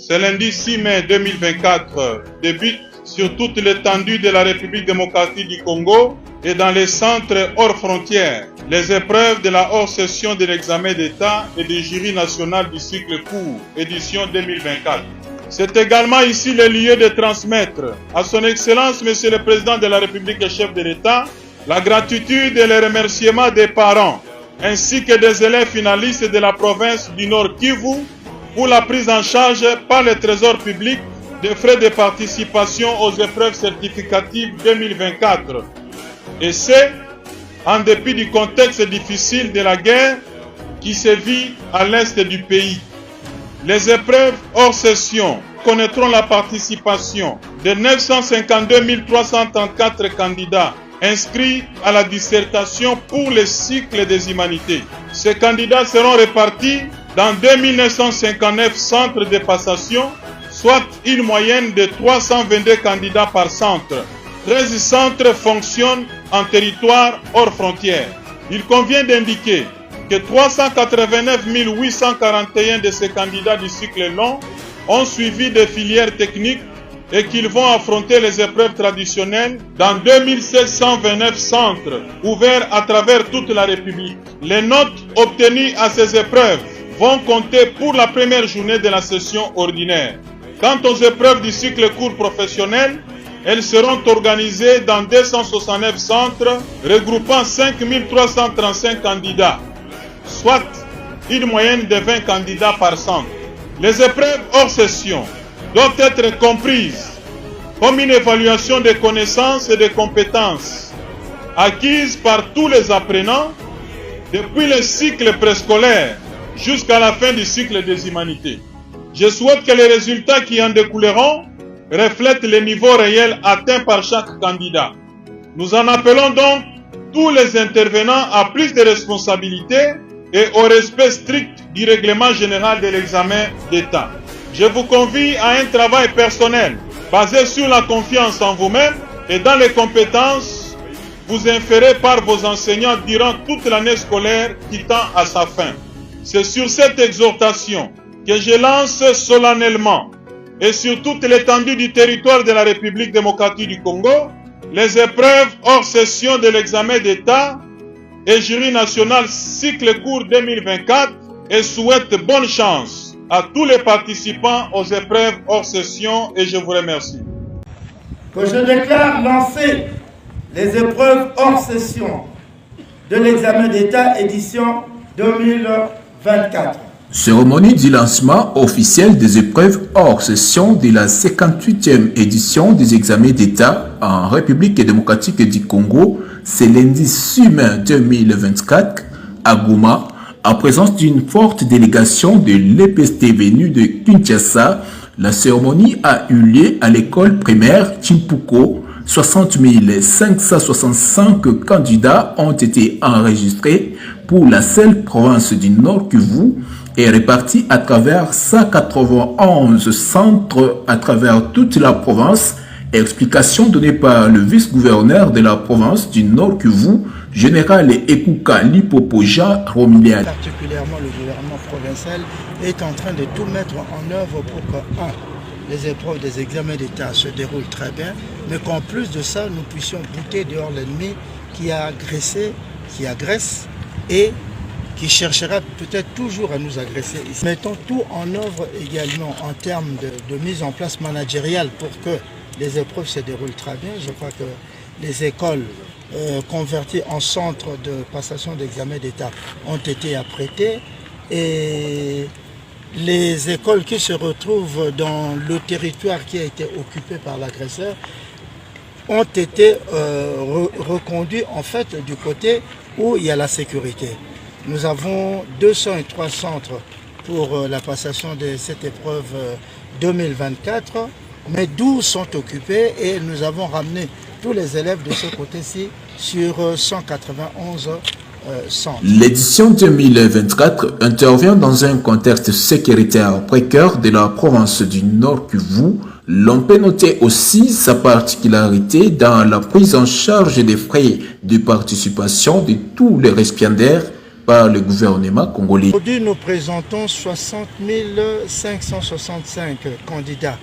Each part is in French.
ce lundi 6 mai 2024 débute sur toute l'étendue de la République démocratique du Congo et dans les centres hors frontières les épreuves de la hors-session de l'examen d'État et du jury national du cycle court, édition 2024. C'est également ici le lieu de transmettre à son Excellence Monsieur le Président de la République et chef de l'État la gratitude et les remerciements des parents ainsi que des élèves finalistes de la province du Nord Kivu pour la prise en charge par le Trésor public des frais de participation aux épreuves certificatives 2024. Et c'est en dépit du contexte difficile de la guerre qui sévit à l'est du pays. Les épreuves hors session connaîtront la participation de 952 334 candidats inscrits à la dissertation pour le cycle des humanités. Ces candidats seront répartis dans 2959 centres de passation, soit une moyenne de 322 candidats par centre. 13 centres fonctionnent en territoire hors frontières. Il convient d'indiquer que 389 841 de ces candidats du cycle long ont suivi des filières techniques et qu'ils vont affronter les épreuves traditionnelles dans 2729 centres ouverts à travers toute la République. Les notes obtenues à ces épreuves vont compter pour la première journée de la session ordinaire. Quant aux épreuves du cycle court professionnel, elles seront organisées dans 269 centres regroupant 5335 candidats, soit une moyenne de 20 candidats par centre. Les épreuves hors session doivent être comprises comme une évaluation des connaissances et des compétences acquises par tous les apprenants depuis le cycle préscolaire jusqu'à la fin du cycle des humanités. Je souhaite que les résultats qui en découleront reflètent les niveaux réels atteints par chaque candidat. Nous en appelons donc tous les intervenants à plus de responsabilités et au respect strict du règlement général de l'examen d'État. Je vous convie à un travail personnel basé sur la confiance en vous-même et dans les compétences vous inférées par vos enseignants durant toute l'année scolaire qui tend à sa fin. C'est sur cette exhortation que je lance solennellement et sur toute l'étendue du territoire de la République démocratique du Congo les épreuves hors session de l'examen d'État et jury national cycle court 2024 et souhaite bonne chance à tous les participants aux épreuves hors session et je vous remercie. Que je déclare lancer les épreuves hors session de l'examen d'État édition 2024. Cérémonie du lancement officiel des épreuves hors session de la 58e édition des examens d'État en République démocratique du Congo, c'est lundi 6 mai 2024 à Goma, en présence d'une forte délégation de l'EPST venue de Kinshasa. La cérémonie a eu lieu à l'école primaire Chimpuko. 60 565 candidats ont été enregistrés pour la seule province du Nord Kivu et répartis à travers 191 centres à travers toute la province. Explication donnée par le vice-gouverneur de la province du Nord Kivu, général Ekuka Lipopo Jean Romilian. Particulièrement le gouvernement provincial est en train de tout mettre en œuvre pour que, les épreuves des examens d'État se déroulent très bien, mais qu'en plus de ça, nous puissions bouter dehors l'ennemi qui a agressé, qui agresse et qui cherchera peut-être toujours à nous agresser. Mettons tout en œuvre également en termes de mise en place managériale pour que les épreuves se déroulent très bien. Je crois que les écoles converties en centres de passation d'examen d'État ont été apprêtées et les écoles qui se retrouvent dans le territoire qui a été occupé par l'agresseur ont été reconduits en fait du côté où il y a la sécurité. Nous avons 203 centres pour la passation de cette épreuve 2024, mais 12 sont occupés et nous avons ramené tous les élèves de ce côté-ci sur 191 centres. L'édition 2024 intervient dans un contexte sécuritaire précaire de la province du Nord Kivu. L'on peut noter aussi sa particularité dans la prise en charge des frais de participation de tous les récipiendaires par le gouvernement congolais. Aujourd'hui, nous présentons 60 565 candidats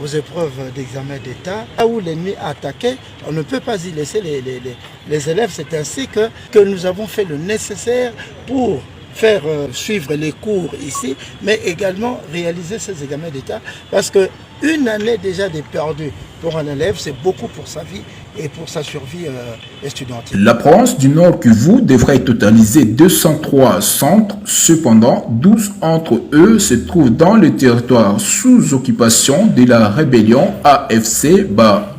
aux épreuves d'examen d'État. Là où l'ennemi a attaqué, on ne peut pas y laisser les élèves. C'est ainsi que nous avons fait le nécessaire pour faire suivre les cours ici, mais également réaliser ces examens d'État, parce qu'une année déjà de perdu pour un élève, c'est beaucoup pour sa vie et pour sa survie estudiantine. La province du Nord Kivu devrait totaliser 203 centres, cependant 12 entre eux se trouvent dans le territoire sous occupation de la rébellion AFC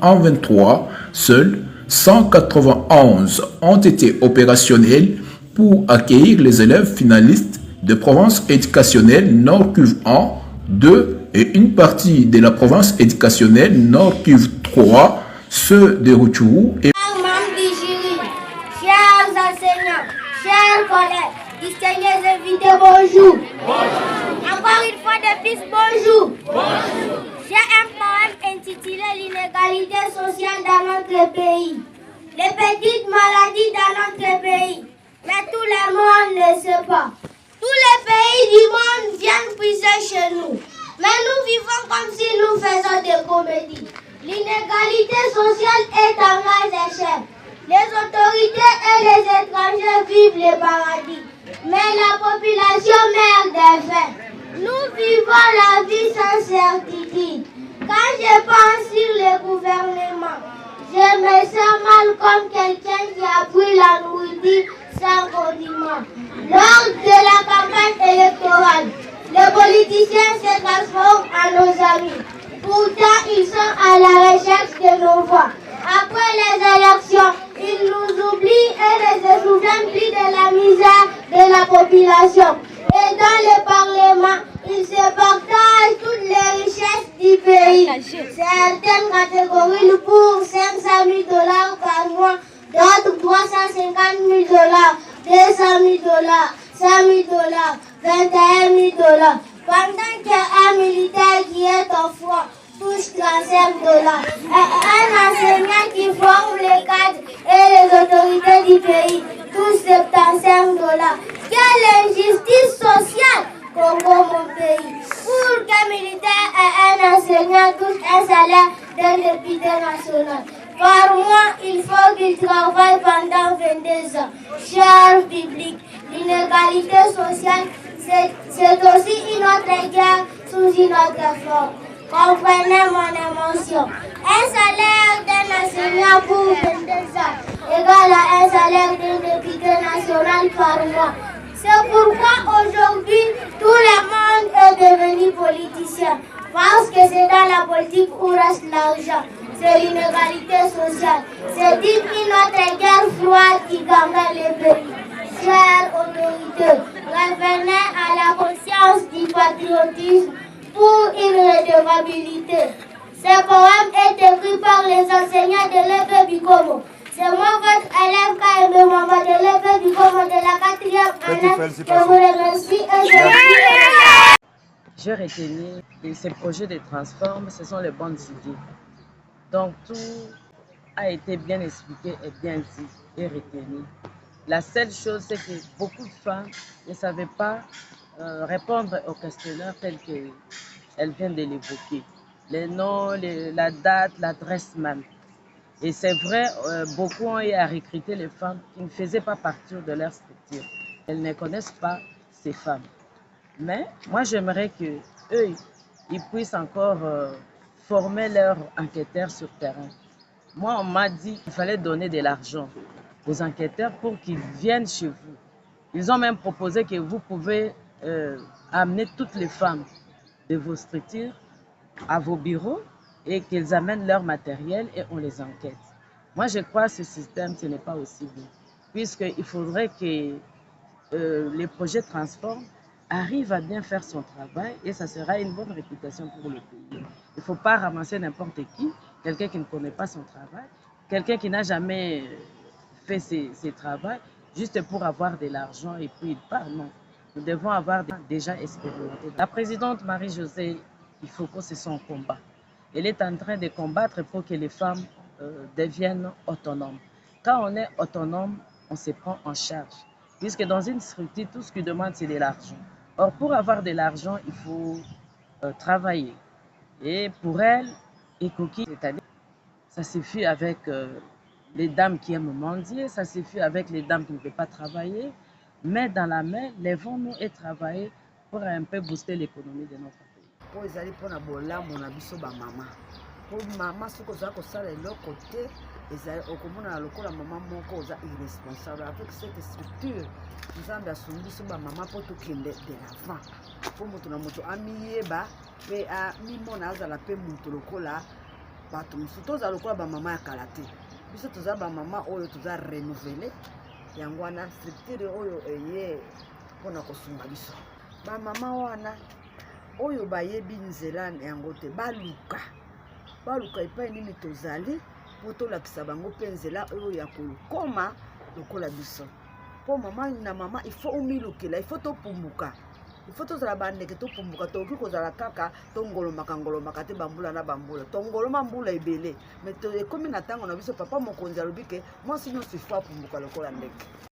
en 23. Seuls 191 ont été opérationnels pour accueillir les élèves finalistes de province éducationnelle Nord Kivu 1, 2 et une partie de la province éducationnelle Nord Kivu 3, ceux de Rutshuru et chers membres du jury, chers enseignants, chers collègues, distingués invités, bonjour. Encore une fois de plus, bonjour. J'ai un poème intitulé L'inégalité sociale dans notre pays. Les petites maladies dans notre pays. Mais tout le monde ne sait pas. Tous les pays du monde viennent puiser chez nous. Mais nous vivons comme si nous faisions des comédies. L'inégalité sociale est en grande échelle. Les autorités et les étrangers vivent les paradis. Mais la population meurt de faim. Nous vivons la vie sans certitude. Quand je pense sur le gouvernement, je me sens mal comme quelqu'un qui a pris la nourriture sans condiment. Lors de la campagne électorale, les politiciens se transforment en nos amis. Pourtant, ils sont à la recherche de nos voix. Après les élections, ils nous oublient et ne se souviennent plus de la misère de la population. Et dans le Parlement, ils se partagent toutes les richesses du pays. Certaines catégories pour 500 000 $ par mois, d'autres 350 000 $, 200 000 $, 100 000 $, 21 000 $. Pendant qu'un militaire qui est au front touche 35 $. Un enseignant qui forme les cadres et les autorités du pays touche 75 $. Quelle injustice sociale, Congo, mon pays. Pour qu'un militaire et un enseignant touchent un salaire d'un député national. Par mois, il faut qu'il travaille pendant 22 ans. Cher public, l'inégalité sociale, c'est aussi une autre guerre sous une autre forme. Comprenez mon émotion. Un salaire d'un enseignant pour 22 ans égale à un salaire d'un député national par mois. C'est pourquoi aujourd'hui, tout le monde est devenu politicien. Parce que c'est dans la politique où reste l'argent. C'est l'inégalité sociale. C'est une autre guerre froide qui gagne les pays. Chers autorités, revenez à la conscience du patriotisme pour une redevabilité. Ce poème est écrit par les enseignants de l'EPE du Congo. C'est moi, votre élève KM Mamba de l'EPE du Congo de la 4e année. Je vous remercie et je vous J'ai retenu que ces projets de transforme, ce sont les bonnes idées. Donc tout a été bien expliqué et bien dit et retenu. La seule chose, c'est que beaucoup de femmes ne savaient pas répondre aux questionnaires tels qu'elles viennent de l'évoquer. Les noms, la date, l'adresse même. Et c'est vrai, beaucoup ont eu à recruter les femmes qui ne faisaient pas partie de leur structure. Elles ne connaissent pas ces femmes. Mais moi, j'aimerais qu'eux, ils puissent encore former leurs enquêteurs sur terrain. Moi, on m'a dit qu'il fallait donner de l'argent aux enquêteurs pour qu'ils viennent chez vous. Ils ont même proposé que vous pouvez amener toutes les femmes de vos structures à vos bureaux et qu'ils amènent leur matériel et on les enquête. Moi, je crois que ce système, ce n'est pas aussi bien, puisqu'il faudrait que les projets Transform arrivent à bien faire son travail et ça sera une bonne réputation pour le pays. Il ne faut pas ramasser n'importe qui, quelqu'un qui ne connaît pas son travail, quelqu'un qui n'a jamais fait ses travaux, juste pour avoir de l'argent et puis il part. Non, nous devons avoir déjà expérimenté. La présidente Marie-Josée, il faut que c'est son combat. Elle est en train de combattre pour que les femmes deviennent autonomes. Quand on est autonome, on se prend en charge. Puisque dans une structure, tout ce qu'ils demandent, c'est de l'argent. Or, pour avoir de l'argent, il faut travailler. Et pour elle, Ekoki, c'est-à-dire, ça suffit avec les dames qui aiment mendier, ça suffit avec les dames qui ne peuvent pas travailler. Mais dans la main, lèvons-nous et travailler pour un peu booster l'économie de notre pays. Pour les aller pour la bola, mon ami, sur ma maman. Pour maman, ce que ça, ça, de l'autre côté, au commun, à l'autre, la maman, mon cause irresponsable. Avec cette structure, nous avons assumé sur ma maman pour tout qui est de l'avant. Pour mon moto, ami, et à mi-monaz à la paix, mon locola, batum, surtout à l'autre, ma maman a kalaté. Puis tout ça, ma maman, oh, tout ça renouvelé. Yangwana, structure, oh, et on a consommé ça. Ma maman, wana. Oyo bayebi nzela yango te baluka epai nini tozali po tolakisa bango mpe nzela oyo ya kokoma lokola biso mpo mama na mama ifo omilukela ifo topumbuka ifo tozala bandeke topumbuka tokoki kozala kaka tongolomaka te bambula na bambula tongoloma mbula ebele me ekomi na ntango na biso papa mokonzi alobi ke mwasi nyonso ifo apumbuka lokola ndeke.